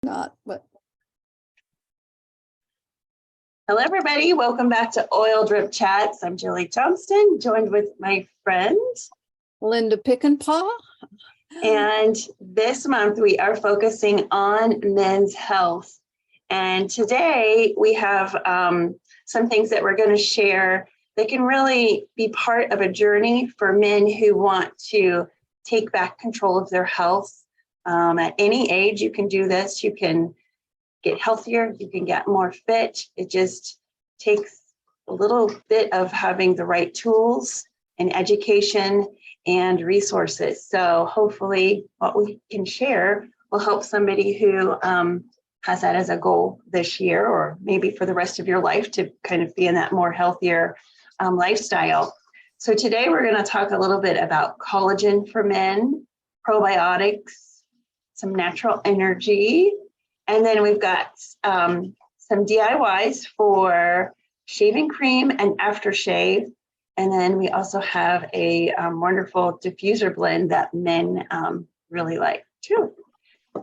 not, but. Hello, everybody. Welcome back to Oil Drip Chats. I'm Julie Johnston, joined with my friend Linda Pickenpaw. And this month we are focusing on men's health. And today we have some things that we're going to share that can really be part of a journey for men who want to take back control of their health. At any age, you can do this. You can get healthier, you can get more fit. It just takes a little bit of having the right tools and education and resources. So hopefully what we can share will help somebody who has that as a goal this year, or maybe for the rest of your life, to kind of be in that more healthier lifestyle. So today we're going to talk a little bit about collagen for men, probiotics, some natural energy, and then we've got some DIYs for shaving cream and aftershave. And then we also have a wonderful diffuser blend that men really like too.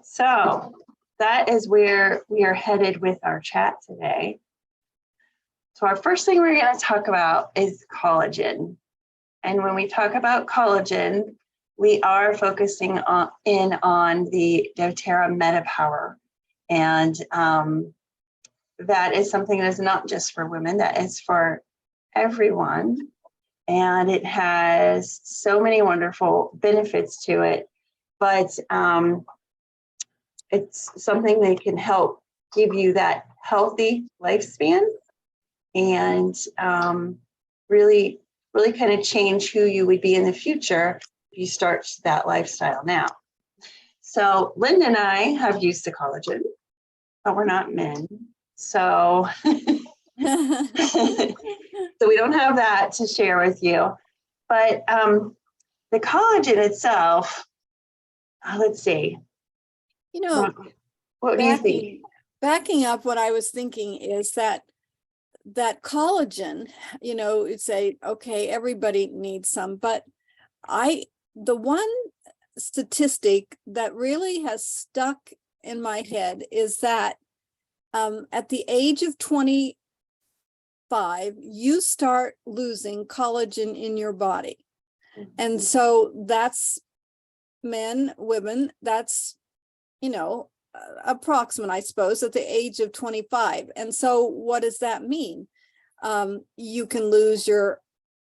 So that is where we are headed with our chat today. So our first thing we're going to talk about is collagen. And when we talk about collagen, we are focusing on the doTERRA MetaPower. And that is something that is not just for women, that is for everyone. And it has so many wonderful benefits to it, but it's something that can help give you that healthy lifespan and really kind of change who you would be in the future if you start that lifestyle now. So Linda and I have used the collagen, but we're not men. So, so we don't have that to share with you. But the collagen itself, let's see. You know, what do you think? Backing up, what I was thinking is that collagen, you'd say, okay, everybody needs some, but the one statistic that really has stuck in my head is that at the age of 25, you start losing collagen in your body. Mm-hmm. And so that's men, women, that's, approximate, I suppose, at the age of 25. And so what does that mean? You can lose your,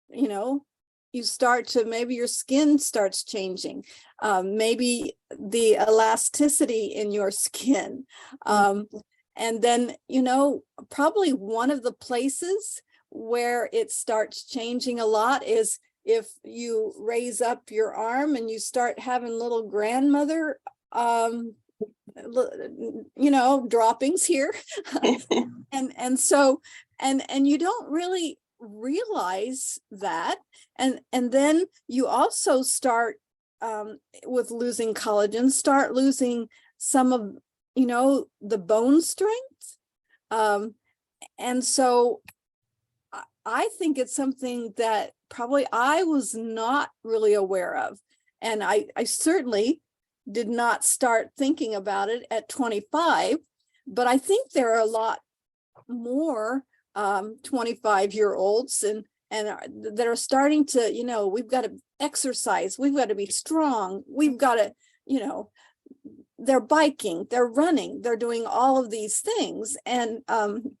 you start to, maybe your skin starts changing, maybe the elasticity in your skin. And then, probably one of the places where it starts changing a lot is if you raise up your arm and you start having little grandmother, droppings here. and so, and you don't really realize that. And then you also start with losing collagen, start losing some of the bone strength. And so I think it's something that probably I was not really aware of. And I certainly did not start thinking about it at 25, but I think there are a lot more 25-year-olds and that are starting to, we've got to exercise, we've got to be strong, we've got to, they're biking, they're running, they're doing all of these things. And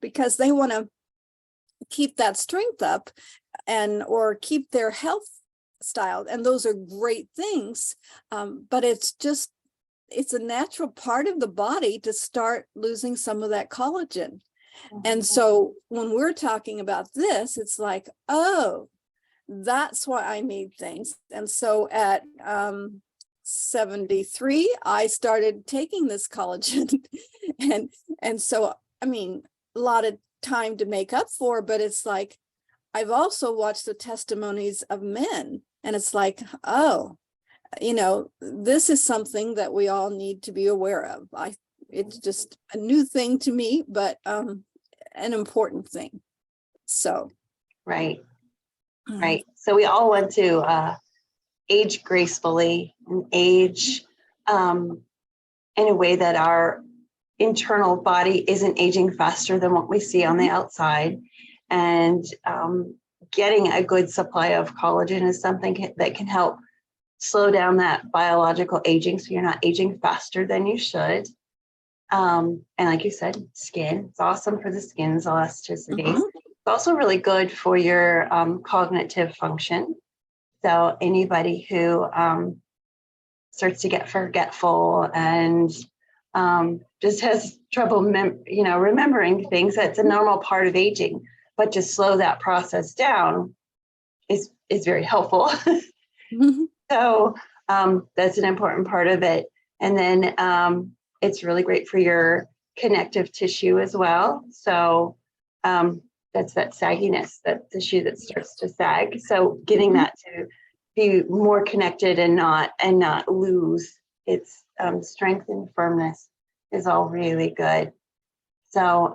because they want to keep that strength up or keep their health style. And those are great things. But it's a natural part of the body to start losing some of that collagen. Mm-hmm. And so when we're talking about this, it's like, oh, that's why I need things. And so at 73, I started taking this collagen. and so, I mean, a lot of time to make up for, but it's like, I've also watched the testimonies of men, and it's like, oh, this is something that we all need to be aware of. It's just a new thing to me, but an important thing. So. Right. So we all want to age gracefully and age in a way that our internal body isn't aging faster than what we see on the outside. And getting a good supply of collagen is something that can help slow down that biological aging, so you're not aging faster than you should. And like you said, skin, it's awesome for the skin's elasticity. It's also really good for your cognitive function. So anybody who starts to get forgetful and just has trouble, remembering things, that's a normal part of aging. But to slow that process down is very helpful. So that's an important part of it. And then it's really great for your connective tissue as well. So that's that sagginess, that tissue that starts to sag. So getting that to be more connected and not lose its strength and firmness is all really good. So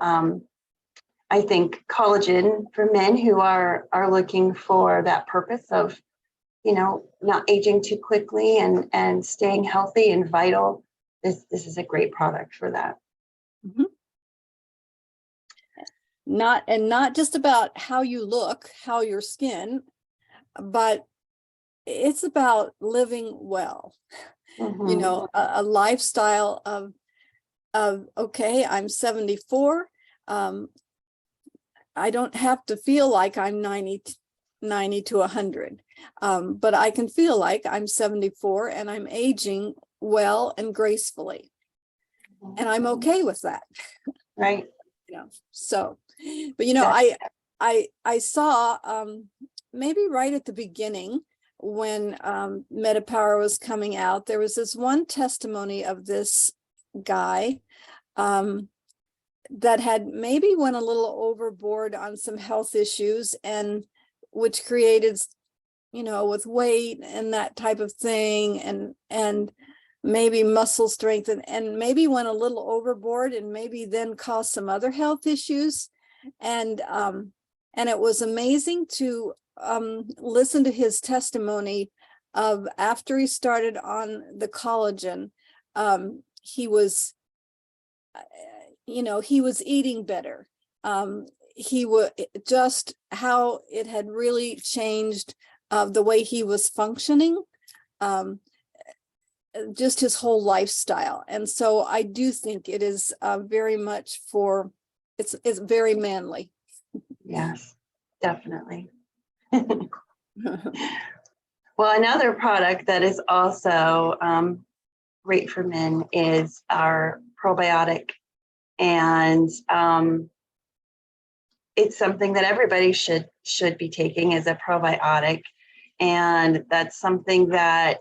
I think collagen for men who are looking for that purpose of, not aging too quickly and staying healthy and vital, this is a great product for that. Not just about how you look, how your skin, but it's about living well. A lifestyle of okay, I'm 74. I don't have to feel like I'm 90 to 100, but I can feel like I'm 74 and I'm aging well and gracefully, and I'm okay with that. Right. So, but I saw maybe right at the beginning when MetaPower was coming out, there was this one testimony of this guy that had maybe went a little overboard on some health issues, and which created, with weight and that type of thing, and maybe muscle strength, and maybe went a little overboard and maybe then caused some other health issues. And it was amazing to listen to his testimony of after he started on the collagen, he was eating better. He was just how it had really changed the way he was functioning, just his whole lifestyle. And so I do think it is very much it's very manly. Yes, definitely. Well, another product that is also great for men is our probiotic. And it's something that everybody should be taking as a probiotic. And that's something that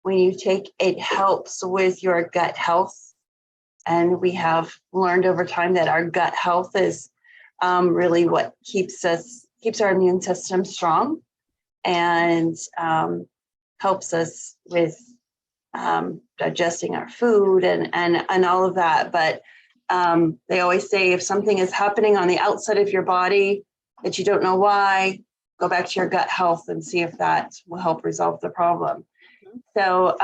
when you take, it helps with your gut health. And we have learned over time that our gut health is really what keeps our immune system strong, and helps us with digesting our food and all of that. But they always say if something is happening on the outside of your body that you don't know why, go back to your gut health and see if that will help resolve the problem. So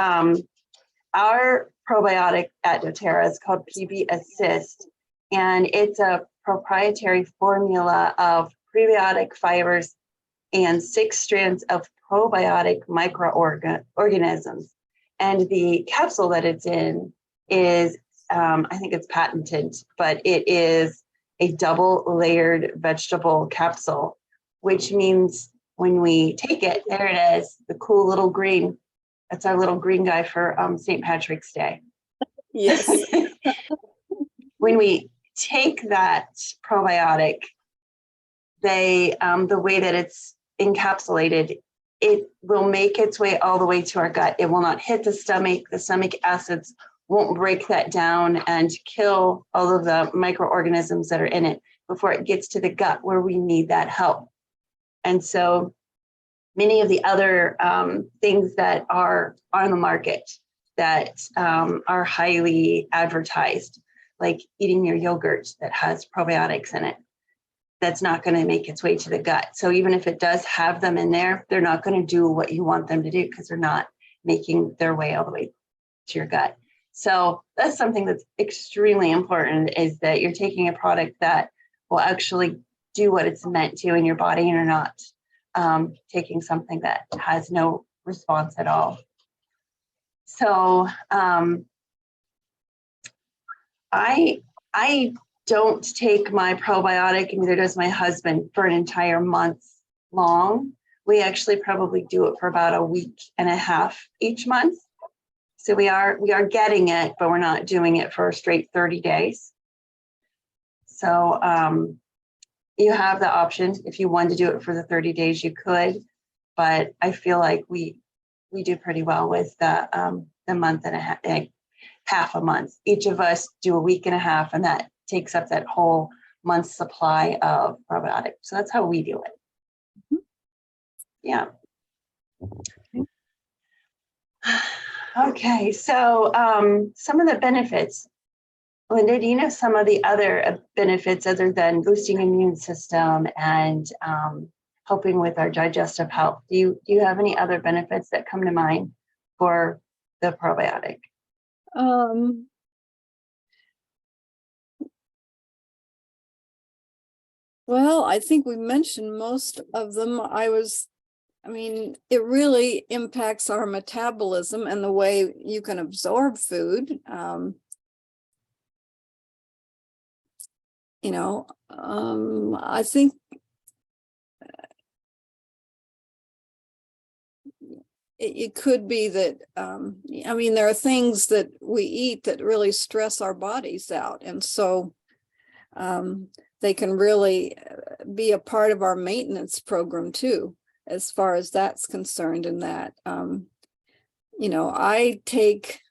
our probiotic at doTERRA is called PB Assist, and it's a proprietary formula of prebiotic fibers and 6 strands of probiotic microorganisms. And the capsule that it's in is, I think it's patented, but it is a double layered vegetable capsule, which means when we take it, there it is, the cool little green. That's our little green guy for St. Patrick's Day. Yes. When we take that probiotic, the way that it's encapsulated, it will make its way all the way to our gut. It will not hit the stomach. The stomach acids won't break that down and kill all of the microorganisms that are in it before it gets to the gut where we need that help. And so many of the other things that are on the market that are highly advertised, like eating your yogurt that has probiotics in it, that's not going to make its way to the gut. So even if it does have them in there, they're not going to do what you want them to do because they're not making their way all the way to your gut. So that's something that's extremely important, is that you're taking a product that will actually do what it's meant to in your body, and you're not taking something that has no response at all. So I don't take my probiotic, and neither does my husband, for an entire month long. We actually probably do it for about a week and a half each month. So we are getting it, but we're not doing it for a straight 30 days. So you have the option. If you wanted to do it for the 30 days, you could, but I feel like we do pretty well with the month and a half, half a month. Each of us do a week and a half, and that takes up that whole month's supply of probiotic. So that's how we do it. Yeah. Okay, so some of the benefits. Linda, do you know some of the other benefits other than boosting immune system and helping with our digestive health? Do you have any other benefits that come to mind for the probiotic? Well, I think we mentioned most of them. I mean, it really impacts our metabolism and the way you can absorb food. I think it could be that, I mean, there are things that we eat that really stress our bodies out. And so they can really be a part of our maintenance program too, as far as that's concerned. In that, I take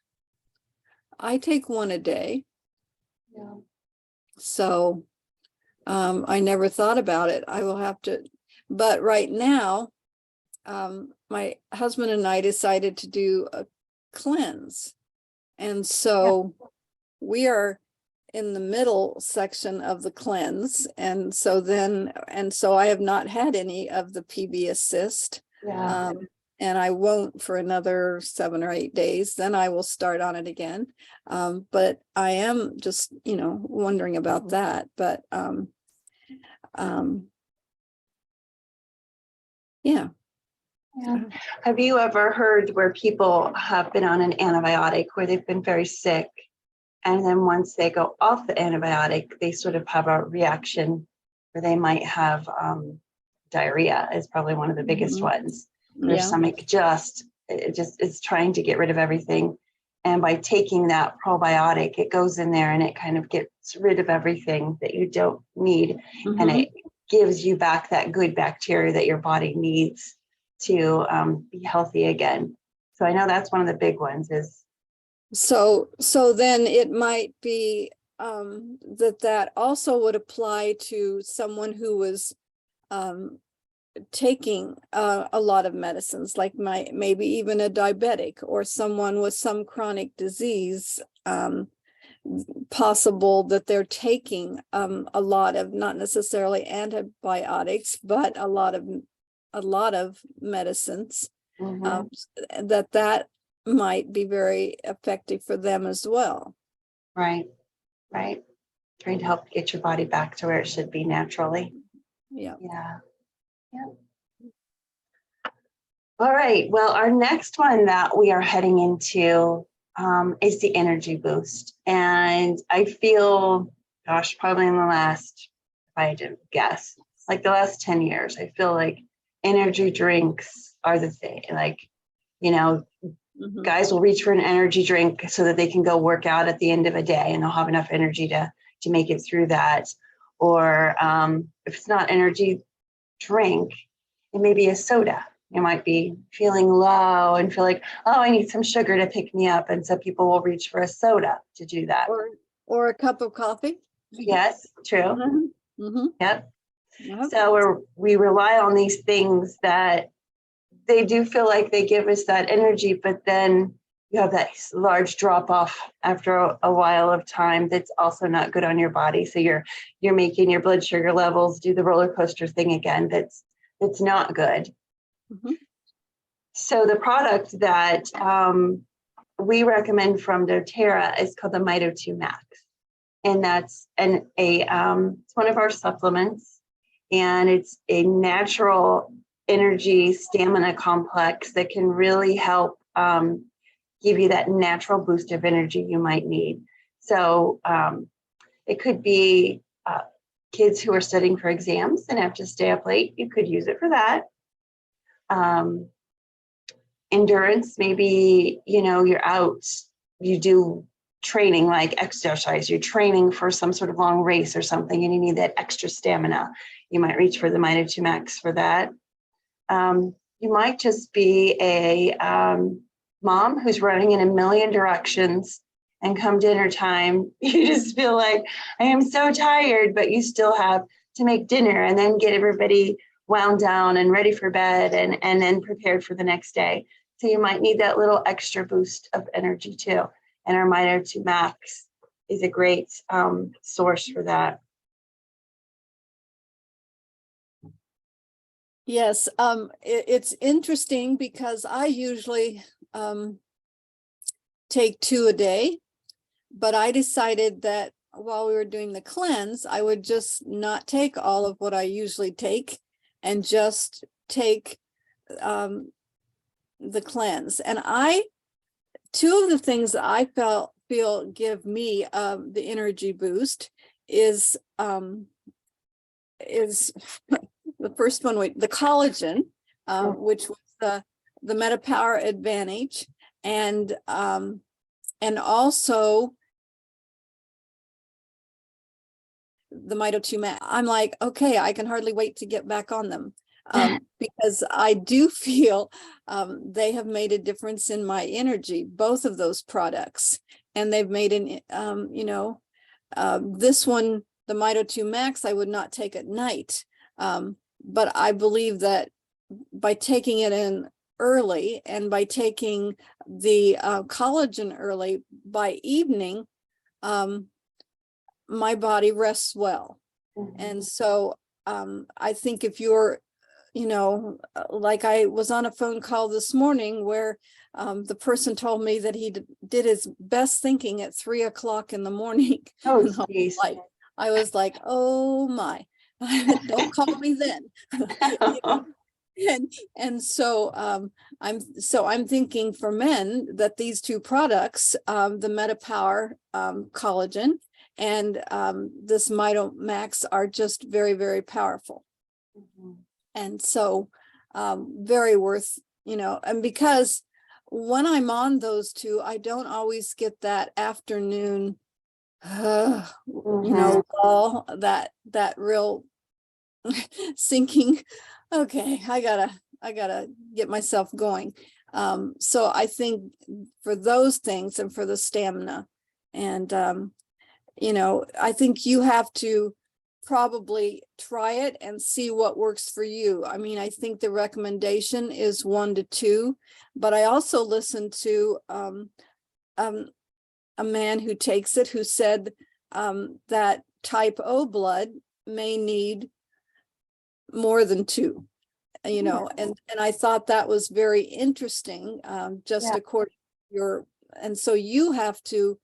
one a day. Yeah. So I never thought about it. I will have to, but right now, my husband and I decided to do a cleanse. And so we are in the middle section of the cleanse. And so I have not had any of the PB assist. Yeah. And I won't for another 7 or 8 days. Then I will start on it again. But I am just, wondering about that. But yeah. Yeah. Have you ever heard where people have been on an antibiotic, where they've been very sick, and then once they go off the antibiotic, they sort of have a reaction where they might have diarrhea is probably one of the biggest ones. Their stomach just is trying to get rid of everything. And by taking that probiotic, it goes in there and it kind of gets rid of everything that you don't need. And it gives you back that good bacteria that your body needs to be healthy again. So I know that's one of the big ones is. So then it might be that also would apply to someone who was taking a lot of medicines, like maybe even a diabetic or someone with some chronic disease. Possible that they're taking a lot of, not necessarily antibiotics, but a lot of medicines. That might be very effective for them as well. Right. Trying to help get your body back to where it should be naturally. Yeah. All right. Well, our next one that we are heading into is the energy boost. And I feel, gosh, probably in the last, if I had to guess, like the last 10 years, I feel like energy drinks are the thing. Like, guys will reach for an energy drink so that they can go work out at the end of a day and they'll have enough energy to make it through that. Or if it's not energy drink, it may be a soda. You might be feeling low and feel like, oh, I need some sugar to pick me up. And so people will reach for a soda to do that. Or a cup of coffee. Yes, true. Yep. So we rely on these things that they do feel like they give us that energy, but then you have that large drop off after a while of time that's also not good on your body. So you're making your blood sugar levels do the roller coaster thing again. That's not good. So the product that we recommend from doTERRA is called the Mito 2 Max. And that's it's one of our supplements, and it's a natural energy stamina complex that can really help give you that natural boost of energy you might need. So it could be kids who are studying for exams and have to stay up late. You could use it for that. Endurance, maybe, you're out, you do training like exercise, you're training for some sort of long race or something, and you need that extra stamina. You might reach for the Mito 2 Max for that. You might just be a mom who's running in a million directions, and come dinner time, you just feel like, I am so tired, but you still have to make dinner and then get everybody wound down and ready for bed and then prepared for the next day. So you might need that little extra boost of energy too. And our Mito 2 Max is a great source for that. Yes, it's interesting because I usually take 2 a day, but I decided that while we were doing the cleanse, I would just not take all of what I usually take and just take the cleanse. And 2 of the things that I feel give me the energy boost is the first one, the collagen, which was the MetaPower Advantage, and also the Mito 2 Max. I'm like, okay, I can hardly wait to get back on them. Because I do feel they have made a difference in my energy, both of those products. And they've made this one, the Mito 2 Max, I would not take at night. But I believe that by taking it in early and by taking the collagen early, by evening, my body rests well. Mm-hmm. And so I think if you're, like I was on a phone call this morning where the person told me that he did his best thinking at 3 o'clock in the morning. Oh, geez. I was like, oh my, don't call me then. And so I'm thinking for men that these 2 products, the MetaPower collagen and this Mito Max, are just very, very powerful. Mm-hmm. And so very worth, and because when I'm on those 2, I don't always get that afternoon, wall, that real sinking. Okay, I gotta get myself going. So I think for those things and for the stamina, and I think you have to probably try it and see what works for you. I mean, I think the recommendation is 1 to 2, but I also listened to a man who takes it, who said that type O blood may need more than 2, and I thought that was very interesting, according to and so you have to,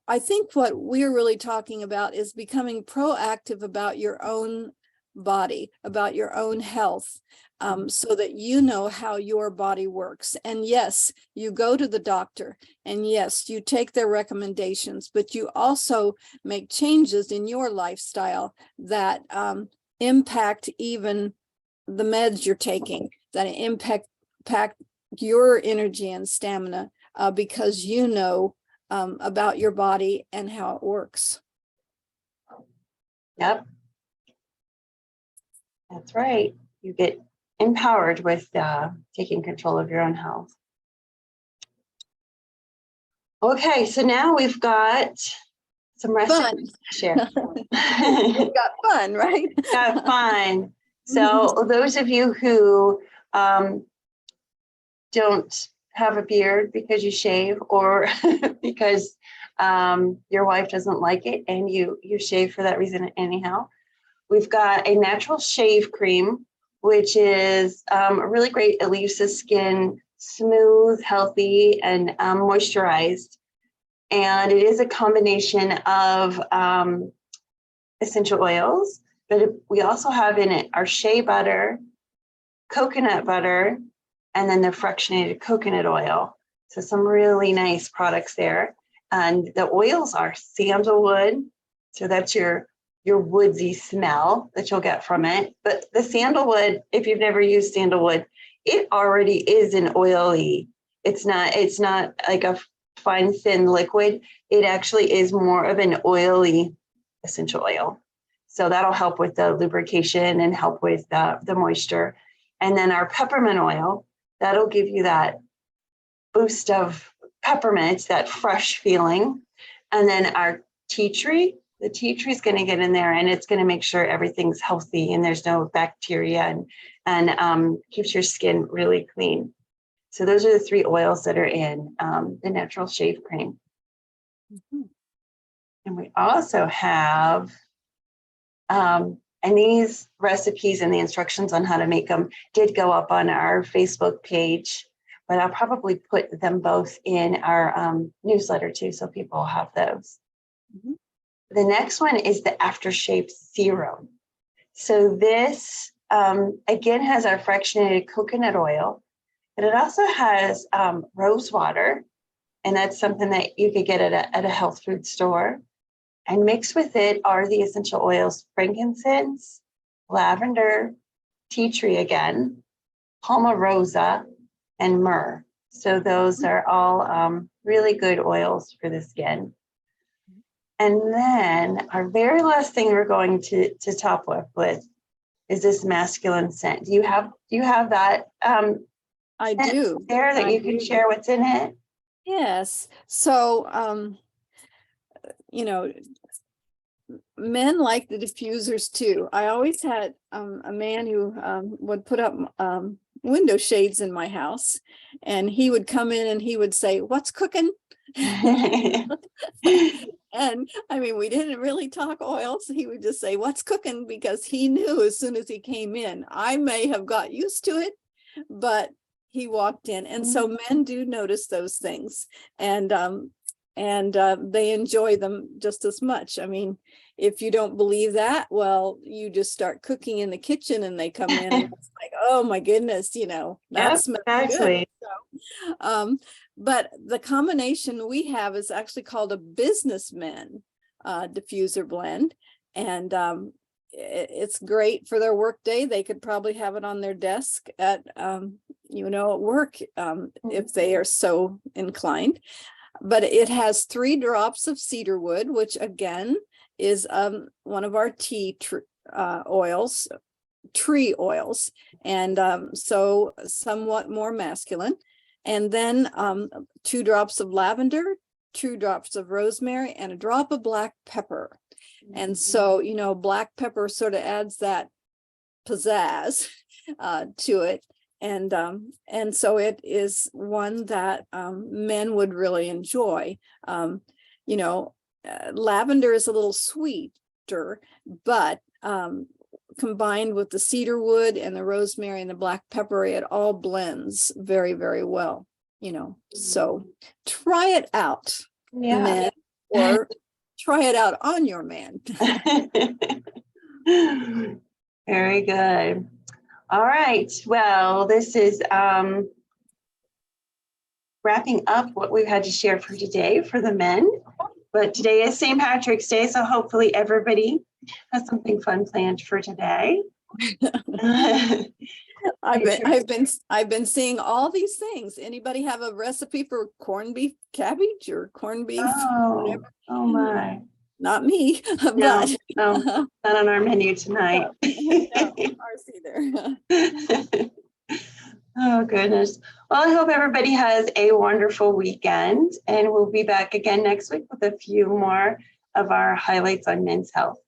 I think what we're really talking about is becoming proactive about your own body, about your own health, so that you know how your body works. And yes, you go to the doctor, and yes, you take their recommendations, but you also make changes in your lifestyle that impact even the meds you're taking, that impact your energy and stamina, because about your body and how it works. Yep. That's right. You get empowered with taking control of your own health. Okay, so now we've got some recipes to share. We've got fun, right? Got fun. So those of you who don't have a beard because you shave, or because your wife doesn't like it and you shave for that reason anyhow, we've got a natural shave cream, which is a really great, it leaves the skin smooth, healthy, and moisturized. And it is a combination of essential oils, but we also have in it our shea butter, coconut butter, and then the fractionated coconut oil. So some really nice products there. And the oils are sandalwood. So that's your woodsy smell that you'll get from it. But the sandalwood, if you've never used sandalwood, it already is an oily. It's not like a fine, thin liquid. It actually is more of an oily essential oil. So that'll help with the lubrication and help with the moisture. And then our peppermint oil, that'll give you that boost of peppermint, that fresh feeling. And then our tea tree, the tea tree is going to get in there and it's going to make sure everything's healthy and there's no bacteria and keeps your skin really clean. So those are the 3 oils that are in the natural shave cream. Mhm. And we also have, and these recipes and the instructions on how to make them did go up on our Facebook page, but I'll probably put them both in our newsletter too, so people have those. Mhm. The next one is the aftershave serum. So this, again, has our fractionated coconut oil, but it also has rose water, and that's something that you could get at a health food store. And mixed with it are the essential oils, frankincense, lavender, tea tree again, palmarosa, and myrrh. So those are all really good oils for the skin. And then our very last thing we're going to top with is this masculine scent. Do you have that I scent do. there that I you can do. share what's in it? Yes. So, men like the diffusers too. I always had a man who would put up window shades in my house, and he would come in and he would say, "What's cooking?" And I mean, we didn't really talk oils. He would just say, "What's cooking?" because he knew as soon as he came in. I may have got used to it, but he walked in. And so men do notice those things, and they enjoy them just as much. I mean, if you don't believe that, well, you just start cooking in the kitchen and they come in and it's like, oh my goodness, that Yep, smells exactly. good. So, but the combination we have is actually called a businessman diffuser blend. And it's great for their work day. They could probably have it on their desk at, at work if they are so inclined. But it has 3 drops of cedar wood, which again is one of our tree oils, and so somewhat more masculine. And then 2 drops of lavender, 2 drops of rosemary, and a drop of black pepper. And so, black pepper sort of adds that pizzazz to it. And so it is one that men would really enjoy. Lavender is a little sweeter, but combined with the cedar wood and the rosemary and the black pepper, it all blends very, very well. So try it out, men, or try it out on your man. Very good. All right. Well, this is wrapping up what we've had to share for today for the men. But today is St. Patrick's Day, so hopefully everybody has something fun planned for today. I've been seeing all these things. Anybody have a recipe for corned beef cabbage or corned beef? Oh my. Not me, No, but not on our menu tonight. no, ours either. Oh, goodness. Well, I hope everybody has a wonderful weekend, and we'll be back again next week with a few more of our highlights on men's health.